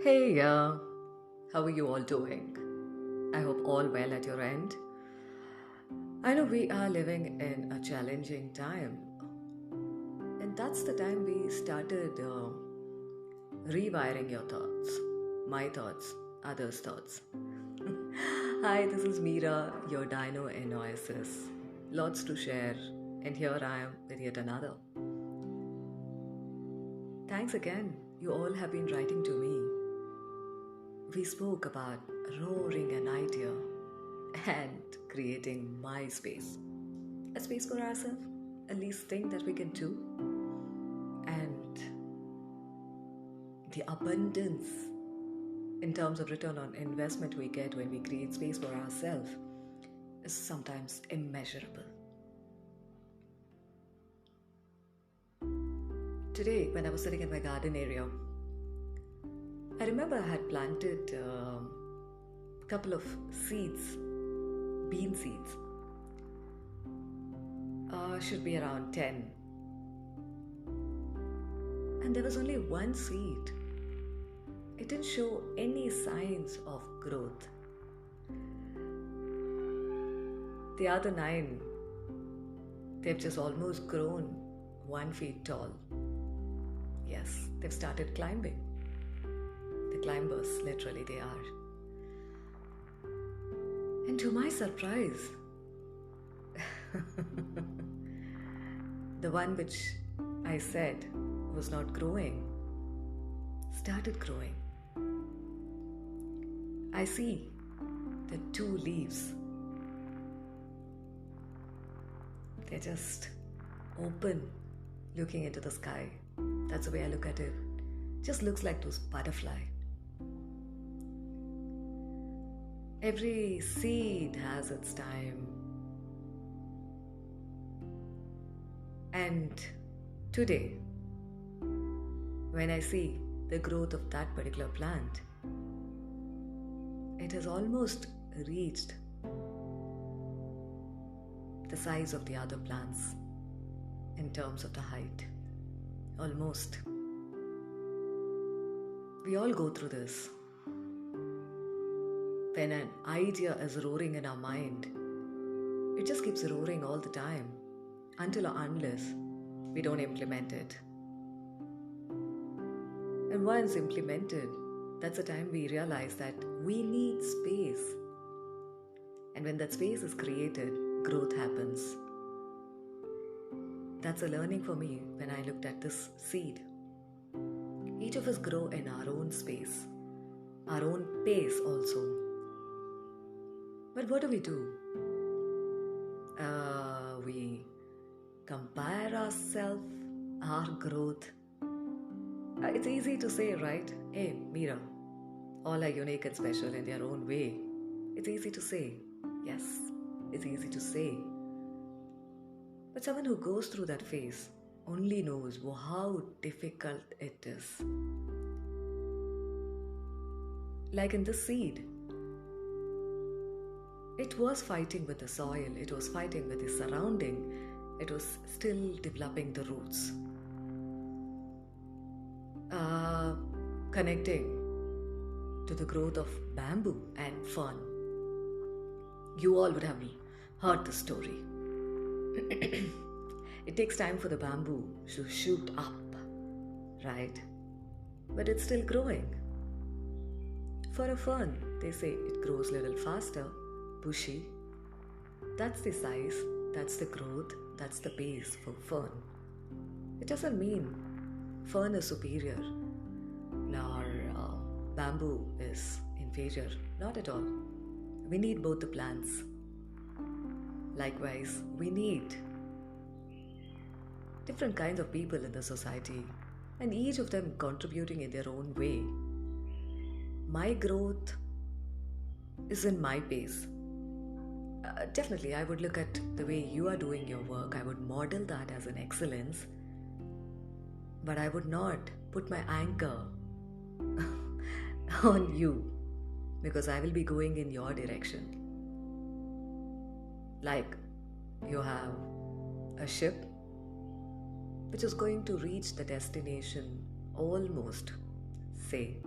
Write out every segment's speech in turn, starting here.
Hey, how are you all doing? I hope all well at your end. I know we are living in a challenging time, and that's the time we started rewiring your thoughts, my thoughts, others' thoughts. Hi, this is Meera, your Dino in Oasis. Lots to share, and here I am with yet another. Thanks again, you all have been writing to me. We spoke about roaring an idea and creating my space. A space for ourselves, a least thing that we can do, and the abundance in terms of return on investment we get when we create space for ourselves is sometimes immeasurable. Today, when I was sitting in my garden area, I remember I had planted a couple of seeds, bean seeds. Should be around 10. And there was only one seed. It didn't show any signs of growth. The other 9, they've just almost grown 1 feet tall. Yes, they've started climbing. The climbers, literally, they are. And to my surprise, the one which I said was not growing started growing. I see the 2 leaves. They're just open, looking into the sky. That's the way I look at it. Just looks like those butterfly. Every seed has its time. And today, when I see the growth of that particular plant, it has almost reached the size of the other plants in terms of the height. Almost. We all go through this. When an idea is roaring in our mind, it just keeps roaring all the time until or unless we don't implement it. And once implemented, that's the time we realize that we need space. And when that space is created, growth happens. That's a learning for me when I looked at this seed. Each of us grow in our own space, our own pace also. But what do? We compare ourselves, our growth. It's easy to say, right? Hey, Meera, all are unique and special in their own way. It's easy to say. Yes, it's easy to say. But someone who goes through that phase only knows how difficult it is. Like in this seed, it was fighting with the soil, it was fighting with the surrounding, it was still developing the roots. Connecting to the growth of bamboo and fern. You all would have heard the story. It takes time for the bamboo to shoot up, right? But it's still growing. For a fern, they say it grows a little faster, bushy. That's the size, that's the growth, that's the pace for fern. It doesn't mean fern is superior, nor bamboo is inferior. Not at all. We need both the plants. Likewise, we need different kinds of people in the society, and each of them contributing in their own way. My growth is in my pace. Definitely, I would look at the way you are doing your work. I would model that as an excellence, but I would not put my anchor on you because I will be going in your direction. Like you have a ship which is going to reach the destination almost, say,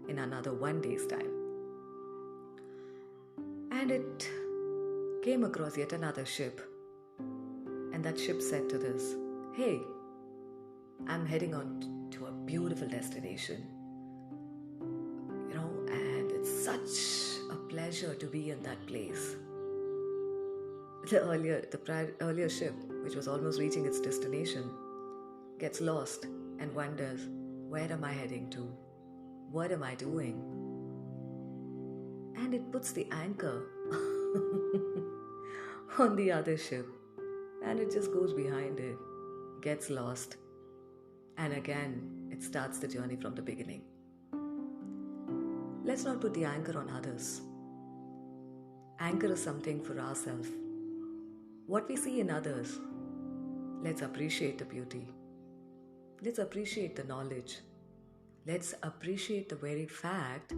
in another 1 day's time. And it came across yet another ship. And that ship said to this, "Hey, I'm heading on to a beautiful destination. And it's such a pleasure to be in that place." The earlier ship, which was almost reaching its destination, gets lost and wonders, where am I heading to? What am I doing? And it puts the anchor on the other ship, and it just goes behind it, gets lost, and again it starts the journey from the beginning. Let's not put the anchor on others. Anchor is something for ourselves. What we see in others, let's appreciate the beauty. Let's appreciate the knowledge. Let's appreciate the very fact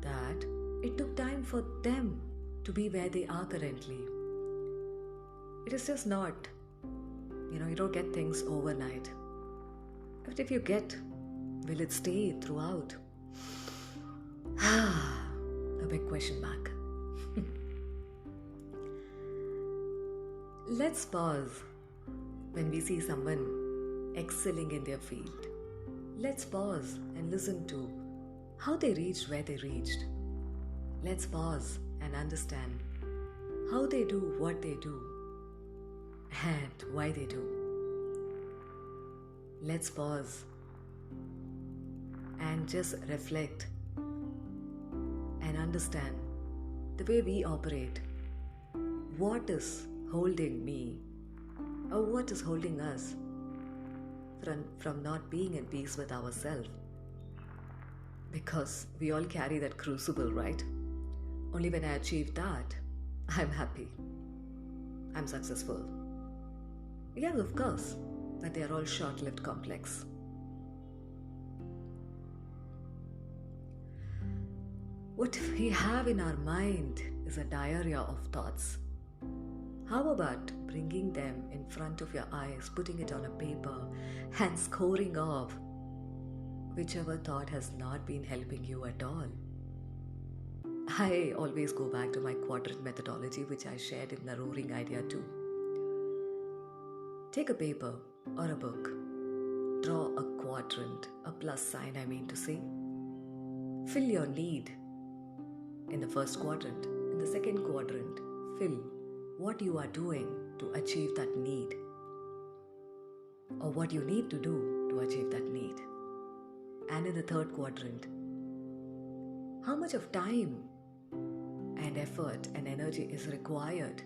that it took time for them to be where they are currently. It is just not, you don't get things overnight. But if you get, will it stay throughout? A big question mark. Let's pause when we see someone excelling in their field. Let's pause and listen to how they reached where they reached. Let's pause and understand how they do what they do and why they do. Let's pause and just reflect and understand the way we operate. What is holding me, or what is holding us from not being in peace with ourselves? Because we all carry that crucible, right? Only when I achieve that, I'm happy. I'm successful. Yes, of course, but they are all short-lived complex. What we have in our mind is a diarrhea of thoughts. How about bringing them in front of your eyes, putting it on a paper, and scoring off whichever thought has not been helping you at all? I always go back to my quadrant methodology, which I shared in the Roaring Idea 2. Take a paper or a book, draw a quadrant, a plus sign I mean to say. Fill your need in the first quadrant. In the second quadrant, fill what you are doing to achieve that need, or what you need to do to achieve that need. And in the third quadrant, how much of time and effort and energy is required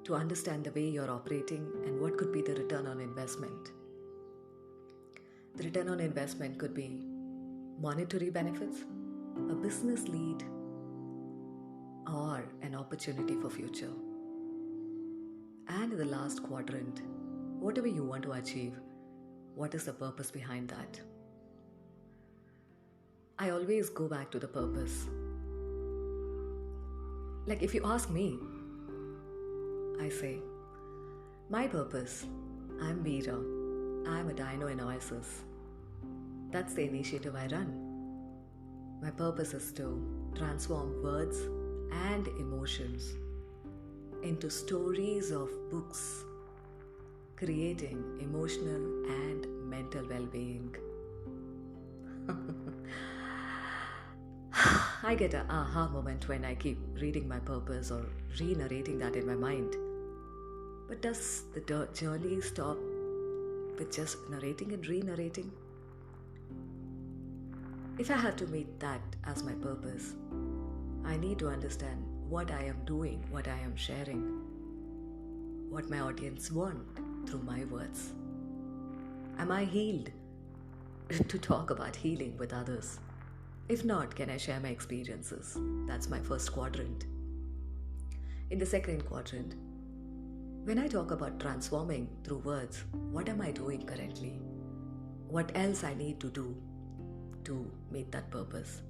to understand the way you're operating, and what could be the return on investment. The return on investment could be monetary benefits, a business lead, or an opportunity for future. And in the last quadrant, whatever you want to achieve, what is the purpose behind that? I always go back to the purpose. Like if you ask me, I say, my purpose, I'm Veera, I'm a dino in Oasis. That's the initiative I run. My purpose is to transform words and emotions into stories of books, creating emotional and mental well-being. I get an aha moment when I keep reading my purpose or re-narrating that in my mind. But does the journey stop with just narrating and re-narrating? If I have to meet that as my purpose, I need to understand what I am doing, what I am sharing, what my audience want through my words. Am I healed to talk about healing with others? If not, can I share my experiences? That's my first quadrant. In the second quadrant, when I talk about transforming through words, what am I doing currently? What else I need to do to meet that purpose?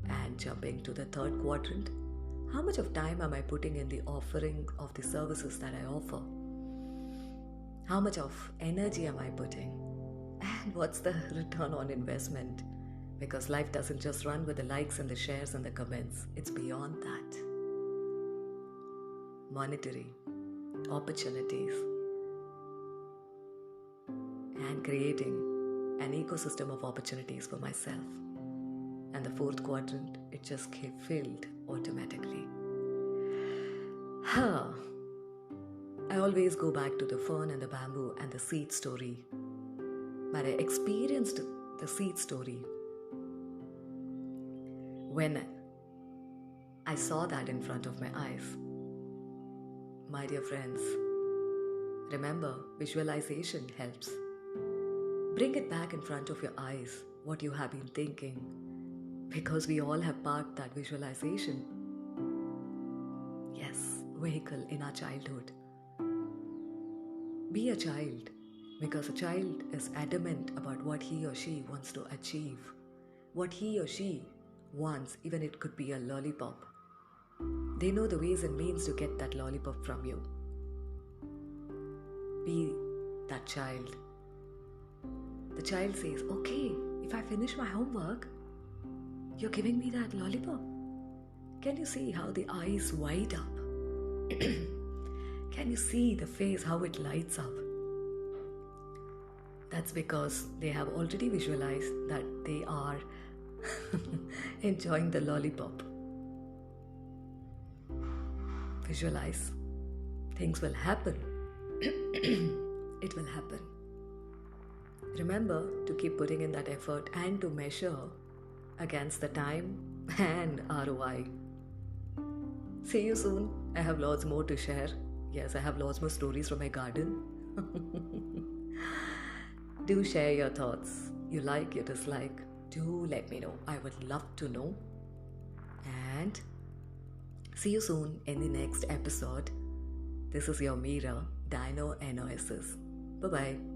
And jumping to the third quadrant, how much of time am I putting in the offering of the services that I offer? How much of energy am I putting? And what's the return on investment? Because life doesn't just run with the likes and the shares and the comments, it's beyond that. Monetary, opportunities, and creating an ecosystem of opportunities for myself. And the fourth quadrant, it just filled automatically. I always go back to the fern and the bamboo and the seed story. But I experienced the seed story when I saw that in front of my eyes. My dear friends, remember, visualization helps. Bring it back in front of your eyes, what you have been thinking, because we all have parked that visualization, vehicle in our childhood. Be a child, because a child is adamant about what he or she wants to achieve, what he or she wants, even it could be a lollipop. They know the ways and means to get that lollipop from you. Be that child. The child says, okay, if I finish my homework, you're giving me that lollipop. Can you see how the eyes wide up? Can you see the face, how it lights up? That's because they have already visualized that they are enjoying the lollipop. Visualize. Things will happen. It will happen. Remember to keep putting in that effort and to measure against the time and ROI. See you soon. I have lots more to share. Yes, I have lots more stories from my garden. Do share your thoughts. You like, you dislike. Do let me know. I would love to know. And see you soon in the next episode. This is your Meera, Dino NOSS. Bye-bye.